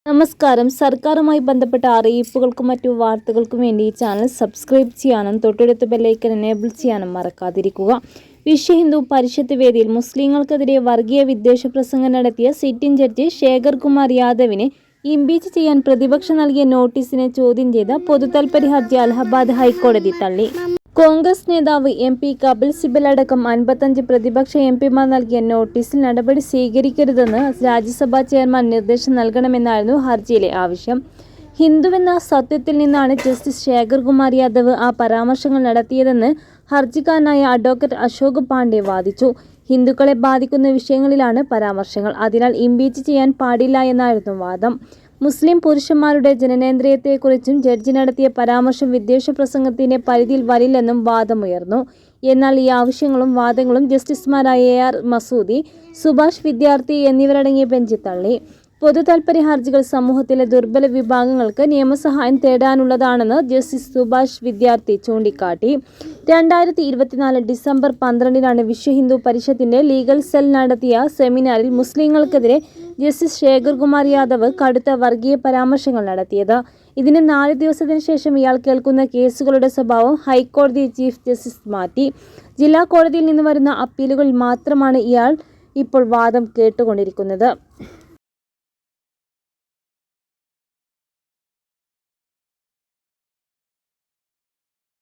നമസ്കാരം. സർക്കാരുമായി ബന്ധപ്പെട്ട അറിയിപ്പുകൾക്കും മറ്റു വാർത്തകൾക്കും വേണ്ടി ഈ ചാനൽ സബ്സ്ക്രൈബ് ചെയ്യാനും തൊട്ടടുത്ത ബെല്ലൈക്കൺ എനേബിൾ ചെയ്യാനും മറക്കാതിരിക്കുക. വിശ്വ ഹിന്ദു പരിഷത്ത് വേദിയിൽ മുസ്ലിങ്ങൾക്കെതിരെ വർഗീയ വിദ്വേഷ പ്രസംഗം നടത്തിയ സിറ്റിംഗ് ജഡ്ജി ശേഖർ കുമാർ യാദവിനെ ഇംപീച്ച് ചെയ്യാൻ പ്രതിപക്ഷം നൽകിയ നോട്ടീസിനെ ചോദ്യം ചെയ്ത പൊതുതാൽപര്യ ഹർജി അലഹബാദ് ഹൈക്കോടതി തള്ളി. കോൺഗ്രസ് നേതാവ് MP കപിൽ സിബൽ അടക്കം 55 പ്രതിപക്ഷ MP മാർ നൽകിയ നോട്ടീസിൽ നടപടി സ്വീകരിക്കരുതെന്ന് രാജ്യസഭാ ചെയർമാൻ നിർദ്ദേശം നൽകണമെന്നായിരുന്നു ഹർജിയിലെ ആവശ്യം. ഹിന്ദുവെന്ന സത്യത്തിൽ നിന്നാണ് ജസ്റ്റിസ് ശേഖർ കുമാർ യാദവ് ആ പരാമർശങ്ങൾ നടത്തിയതെന്ന് ഹർജിക്കാരനായ അഡ്വക്കേറ്റ് അശോക് പാണ്ഡെ വാദിച്ചു. ഹിന്ദുക്കളെ ബാധിക്കുന്ന വിഷയങ്ങളിലാണ് പരാമർശങ്ങൾ, അതിനാൽ ഇംപീച്ച് ചെയ്യാൻ പാടില്ല എന്നായിരുന്നു വാദം. മുസ്ലിം പുരുഷന്മാരുടെ ജനനേന്ദ്രിയത്തെക്കുറിച്ചും ജഡ്ജി നടത്തിയ പരാമർശം വിദ്വേഷ പ്രസംഗത്തിന്റെ പരിധിയിൽ വരില്ലെന്നും വാദമുയർന്നു. എന്നാൽ ഈ ആവശ്യങ്ങളും വാദങ്ങളും ജസ്റ്റിസുമാരായ AR മസൂദി, സുഭാഷ് വിദ്യാർത്ഥി എന്നിവരടങ്ങിയ ബെഞ്ച് തള്ളി. പൊതുതാൽപര്യ ഹർജികൾ സമൂഹത്തിലെ ദുർബല വിഭാഗങ്ങൾക്ക് നിയമസഹായം തേടാനുള്ളതാണെന്ന് ജസ്റ്റിസ് സുഭാഷ് വിദ്യാർത്ഥി ചൂണ്ടിക്കാട്ടി. 2024 December 12 Vishwa Hindu പരിഷത്തിന്റെ legal cell നടത്തിയ സെമിനാറിൽ മുസ്ലിങ്ങൾക്കെതിരെ ജസ്റ്റിസ് ശേഖർ കുമാർ യാദവ് കടുത്ത വർഗീയ പരാമർശങ്ങൾ നടത്തിയത്. ഇതിന് 4 ദിവസത്തിന് ശേഷം ഇയാൾ കേൾക്കുന്ന കേസുകളുടെ സ്വഭാവം ഹൈക്കോടതി ചീഫ് ജസ്റ്റിസ് മാറ്റി. ജില്ലാ കോടതിയിൽ നിന്ന് വരുന്ന അപ്പീലുകളിൽ മാത്രമാണ് ഇയാൾ ഇപ്പോൾ വാദം കേട്ടുകൊണ്ടിരിക്കുന്നത്.